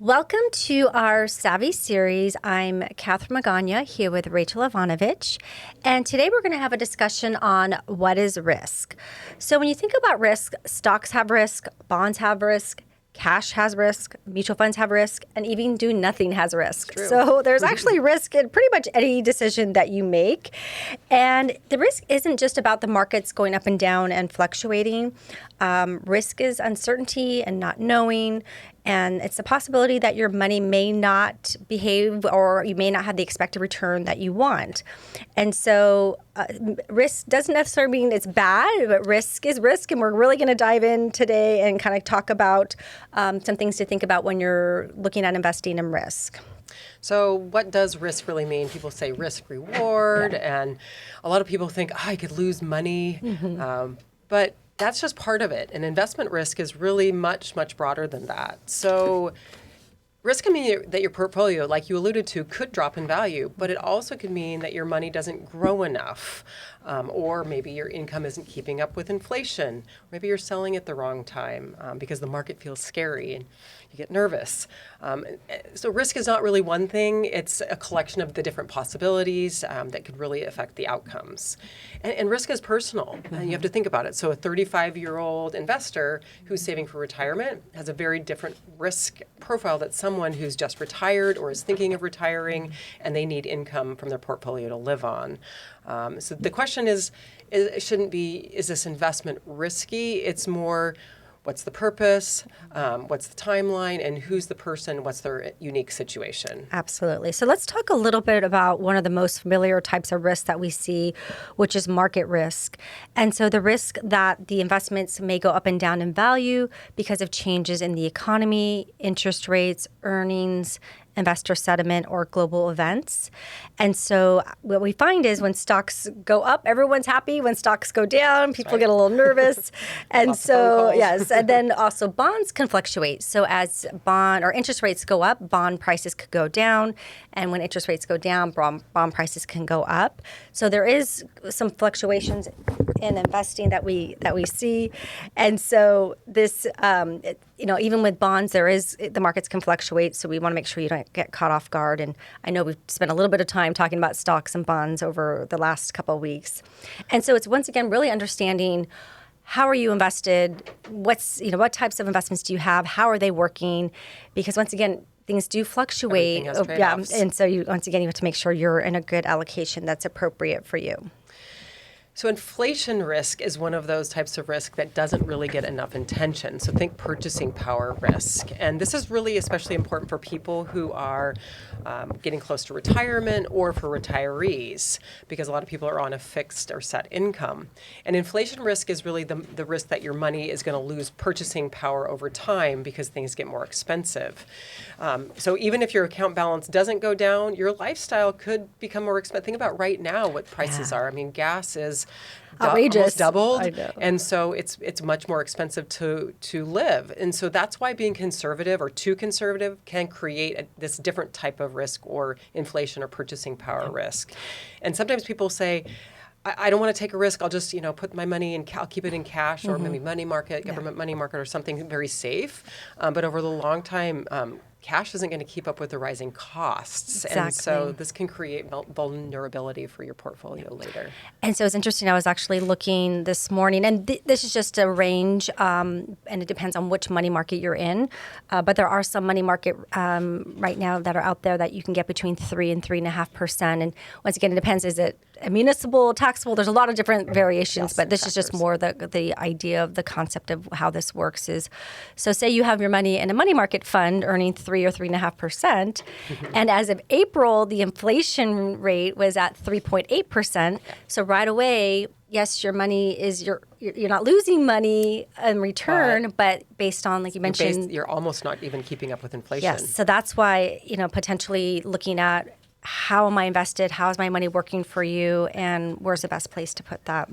Welcome to our Savvy series. I'm Catherine Magana here with Rachel Ivanovich, and today we're going to have a discussion on what is risk. So when you think about risk, stocks have risk, bonds have risk, cash has risk, mutual funds have risk, and even doing nothing has risk. So there's actually risk in pretty much any decision that you make. And the risk isn't just about the markets going up and down and fluctuating. Risk is uncertainty and not knowing. And it's the possibility that your money may not behave or you may not have the expected return that you want. And so risk doesn't necessarily mean it's bad, but risk is risk. And we're really going to dive in today and kind of talk about some things to think about when you're looking at investing in risk. So what does risk really mean? People say risk reward, and a lot of people think, I could lose money. But that's just part of it. And investment risk is really much, much broader than that. So risk can mean that your portfolio, like you alluded to, could drop in value, but it also could mean that your money doesn't grow enough, or maybe your income isn't keeping up with inflation. Maybe you're selling at the wrong time because the market feels scary and you get nervous. So risk is not really one thing. It's a collection of the different possibilities that could really affect the outcomes. And risk is personal. You have to think about it. So a 35-year-old investor who's saving for retirement has a very different risk profile than someone who's just retired or is thinking of retiring and they need income from their portfolio to live on. So the question it shouldn't be, is this investment risky? It's more, what's the purpose? What's the timeline? And who's the person? What's their unique situation? Absolutely. So let's talk a little bit about one of the most familiar types of risk that we see, which is market risk. And so the risk that the investments may go up and down in value because of changes in the economy, interest rates, earnings, investor sentiment, or global events. And so what we find is when stocks go up, everyone's happy. When stocks go down, people get a little nervous. And so, yes, and then also bonds can fluctuate. So as bond or interest rates go up, bond prices could go down. And when interest rates go down, bond prices can go up. So there is some fluctuations in investing that we see. And so this, even with bonds, the markets can fluctuate. So we want to make sure you don't get caught off guard. And I know we've spent a little bit of time talking about stocks and bonds over the last couple of weeks. And so it's once again really understanding how are you invested? What types of investments do you have? How are they working? Because once again, things do fluctuate. And so you have to make sure you're in a good allocation that's appropriate for you. So inflation risk is one of those types of risk that doesn't really get enough attention. So think purchasing power risk. And this is really especially important for people who are getting close to retirement or for retirees, because a lot of people are on a fixed or set income. And inflation risk is really the risk that your money is going to lose purchasing power over time because things get more expensive. So even if your account balance doesn't go down, your lifestyle could become more expensive. Think about right now what prices are. I mean, gas is outrageous. Almost doubled. I know. And so it's much more expensive to live. And so that's why being conservative or too conservative can create this different type of risk or inflation or purchasing power risk. And sometimes people say, I don't want to take a risk. I'll just, put my money in, I'll keep it in cash or maybe money market, government money market or something very safe. But over the long time, cash isn't going to keep up with the rising costs. Exactly. And so this can create vulnerability for your portfolio later. And so it's interesting. I was actually looking this morning, and this is just a range, and it depends on which money market you're in. But there are some money market right now that are out there that you can get between 3 and 3.5%. And once again, it depends. Is it municipal, taxable? There's a lot of different variations, but this is just more the idea of the concept of how this works is, so say you have your money in a money market fund earning 3 or 3.5%, and as of April, the inflation rate was at 3.8%. So right away, yes, your money is you're not losing money in return, but based on, like you mentioned, you're almost not even keeping up with inflation. Yes, so that's why potentially looking at how am I invested, how is my money working for you, and where's the best place to put that.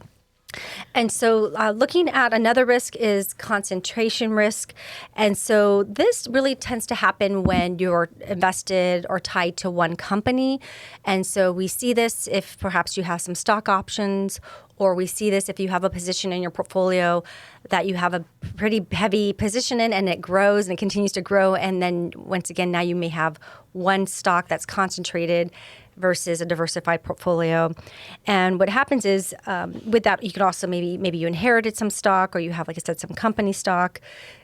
And so looking at another risk is concentration risk. And so this really tends to happen when you're invested or tied to one company. And so we see this if perhaps you have some stock options or we see this if you have a position in your portfolio that you have a pretty heavy position in and it grows and it continues to grow. And then once again, now you may have one stock that's concentrated versus a diversified portfolio. And what happens is with that, you could also maybe you inherited some stock, or you have, like I said, some company stock.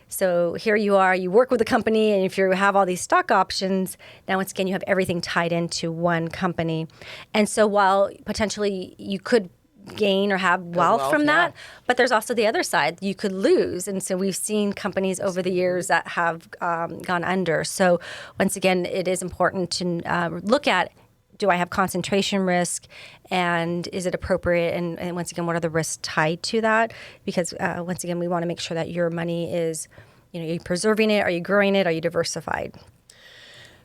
So here you are, you work with a company, and if you have all these stock options, now once again, you have everything tied into one company. And so while potentially you could gain or have wealth from that, but there's also the other side. You could lose. And so we've seen companies over the years that have gone under. So once again, it is important to look at, do I have concentration risk, and is it appropriate? And once again, what are the risks tied to that? Because once again, we want to make sure that your money is, are you preserving it? Are you growing it? Are you diversified?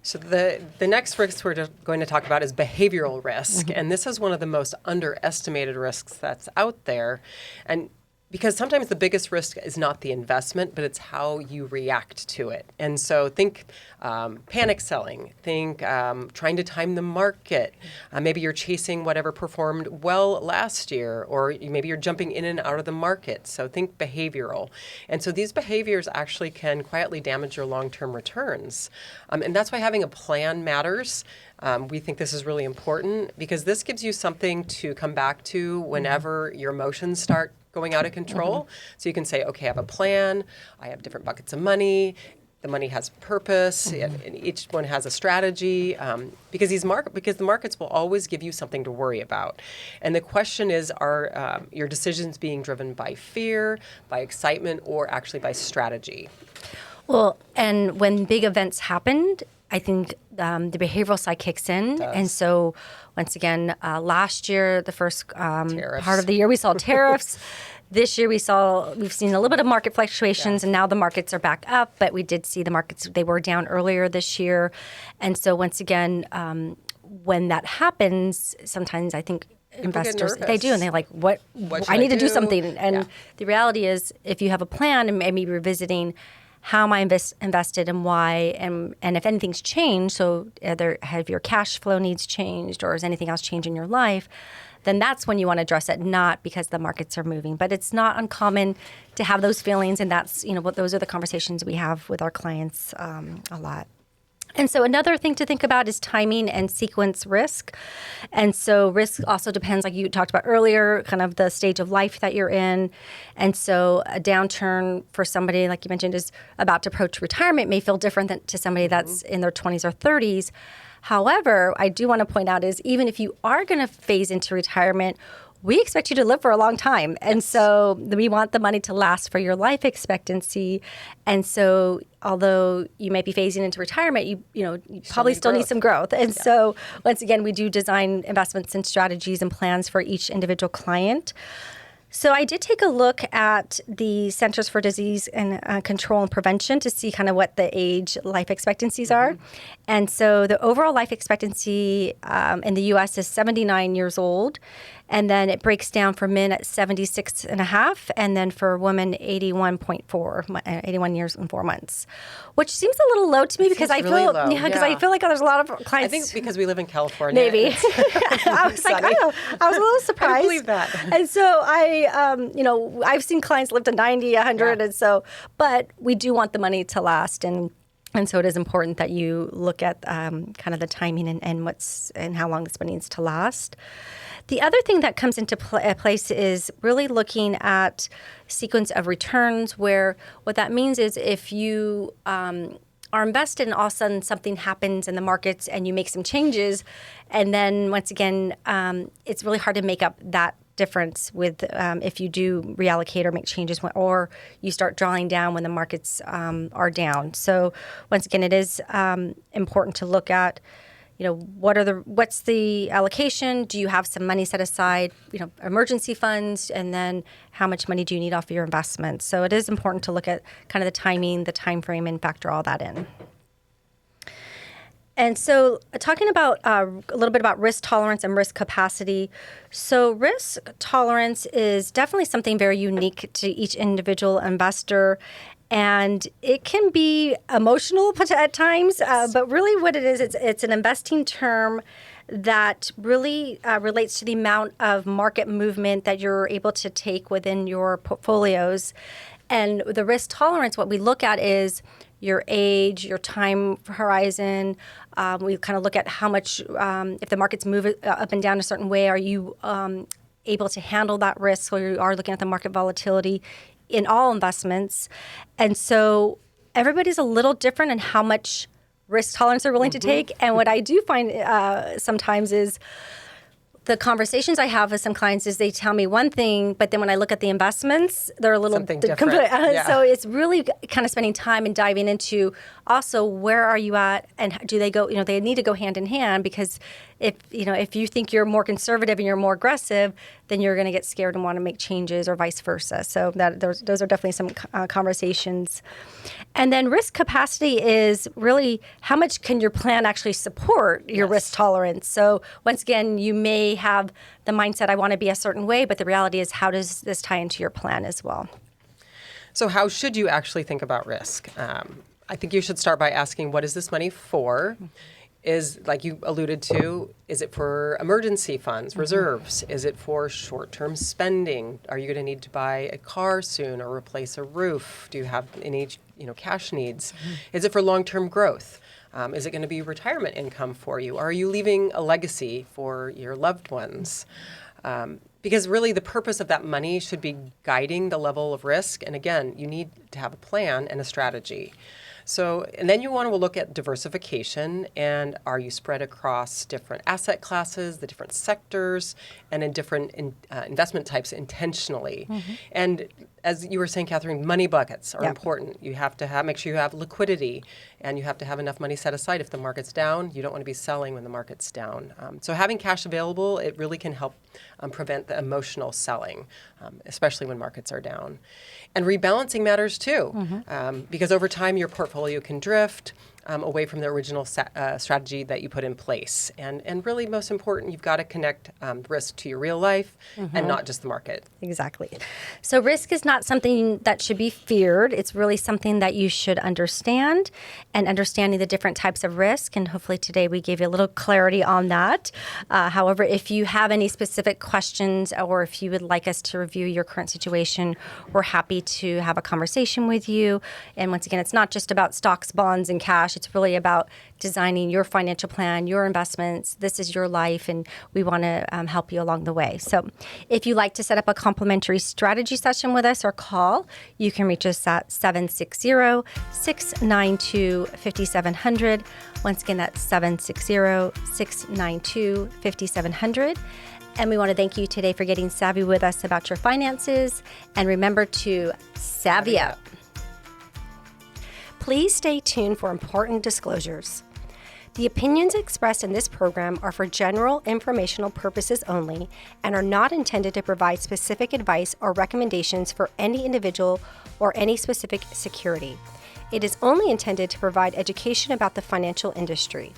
So the next risk we're going to talk about is behavioral risk. And this is one of the most underestimated risks that's out there. And because sometimes the biggest risk is not the investment, but it's how you react to it. And so think panic selling, think trying to time the market. Maybe you're chasing whatever performed well last year, or maybe you're jumping in and out of the market. So think behavioral. And so these behaviors actually can quietly damage your long-term returns. And that's why having a plan matters. We think this is really important because this gives you something to come back to whenever your emotions start going out of control. So you can say, okay, I have a plan. I have different buckets of money. The money has purpose, and each one has a strategy. Because the markets will always give you something to worry about. And the question is, are your decisions being driven by fear, by excitement, or actually by strategy? Well, and when big events happened, I think the behavioral side kicks in. And so once again, last year, the first part of the year, we saw tariffs. This year we've seen a little bit of market fluctuations, and now the markets are back up, but we did see the markets, they were down earlier this year. And so once again, when that happens, sometimes I think investors, they do, and they're like, what I need to do something. And the reality is, if you have a plan and maybe revisiting, how am I invested and why, and if anything's changed, so either have your cash flow needs changed or has anything else changed in your life, then that's when you want to address it, not because the markets are moving. But it's not uncommon to have those feelings, and that's, those are the conversations we have with our clients a lot. And so another thing to think about is timing and sequence risk. And so risk also depends, like you talked about earlier, kind of the stage of life that you're in. And so a downturn for somebody, like you mentioned, is about to approach retirement may feel different than to somebody that's in their 20s or 30s. However, I do want to point out is even if you are going to phase into retirement, we expect you to live for a long time. And so we want the money to last for your life expectancy. And so although you might be phasing into retirement, you probably still need some growth. And so once again, we do design investments and strategies and plans for each individual client. So I did take a look at the Centers for Disease and Control and Prevention to see kind of what the age life expectancies are. And so the overall life expectancy in the U.S. is 79 years old. And then it breaks down for men at 76 and a half, and then for women, 81.4, 81 years and 4 months, which seems a little low to me because I feel like there's a lot of clients. I think because we live in California. Maybe. I was like, I was a little surprised. I believe that. And so I've seen clients live to 90, 100, and so, but we do want the money to last, and so it is important that you look at kind of the timing and how long this money needs to last. The other thing that comes into place is really looking at sequence of returns, where what that means is if you are invested and all of a sudden something happens in the markets and you make some changes, and then once again, it's really hard to make up that difference with if you do reallocate or make changes or you start drawing down when the markets are down. So once again, it is important to look at what's the allocation? Do you have some money set aside, emergency funds, and then how much money do you need off of your investments? So it is important to look at kind of the timing, the time frame, and factor all that in. And so talking about a little bit about risk tolerance and risk capacity. So risk tolerance is definitely something very unique to each individual investor. And it can be emotional at times, but really what it is, it's an investing term that really relates to the amount of market movement that you're able to take within your portfolios. And the risk tolerance, what we look at is your age, your time horizon. We kind of look at how much, if the markets move up and down a certain way, are you able to handle that risk? So you are looking at the market volatility in all investments. And so everybody's a little different in how much risk tolerance they're willing to take. And what I do find sometimes is the conversations I have with some clients is they tell me one thing, but then when I look at the investments, they're a little something different. Yeah. So it's really kind of spending time and diving into also where are you at, and do they go? They need to go hand in hand, because if you think you're more conservative and you're more aggressive, then you're going to get scared and want to make changes, or vice versa. So those are definitely some conversations. And then risk capacity is really how much can your plan actually support your risk tolerance. So once again, you may have the mindset, I want to be a certain way, but the reality is, how does this tie into your plan as well? So how should you actually think about risk? I think you should start by asking, what is this money for? Is, like you alluded to, is it for emergency funds, reserves? Is it for short-term spending? Are you going to need to buy a car soon or replace a roof? Do you have any cash needs? Is it for long-term growth? Is it going to be retirement income for you? Are you leaving a legacy for your loved ones? Because really the purpose of that money should be guiding the level of risk. And again, you need to have a plan and a strategy. So, and then you want to look at diversification, and are you spread across different asset classes, the different sectors, and in different investment types intentionally. And as you were saying, Catherine, money buckets are important. You have to make sure you have liquidity, and you have to have enough money set aside. If the market's down, you don't want to be selling when the market's down. So having cash available, it really can help prevent the emotional selling, especially when markets are down. And rebalancing matters too, because over time your portfolio can drift away from the original strategy that you put in place. And really, most important, you've got to connect risk to your real life and not just the market. Exactly. So risk is not something that should be feared. It's really something that you should understand, and understanding the different types of risk. And hopefully today we gave you a little clarity on that. However, if you have any specific questions, or if you would like us to review your current situation, we're happy to have a conversation with you. And once again, it's not just about stocks, bonds, and cash. It's really about designing your financial plan, your investments. This is your life, and we want to help you along the way. So if you'd like to set up a complimentary strategy session with us or call, you can reach us at 760-692-5700. Once again, that's 760-692-5700. And we want to thank you today for getting savvy with us about your finances. And remember to savvy up. Please stay tuned for important disclosures. The opinions expressed in this program are for general informational purposes only and are not intended to provide specific advice or recommendations for any individual or any specific security. It is only intended to provide education about the financial industry.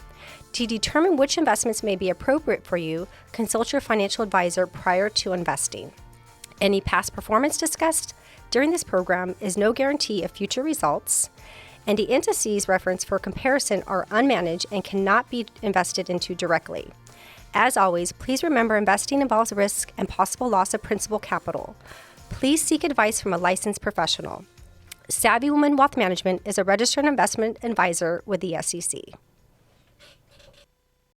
To determine which investments may be appropriate for you, consult your financial advisor prior to investing. Any past performance discussed during this program is no guarantee of future results, and the indices referenced for comparison are unmanaged and cannot be invested into directly. As always, please remember investing involves risk and possible loss of principal capital. Please seek advice from a licensed professional. Savvy Woman Wealth Management is a registered investment advisor with the SEC.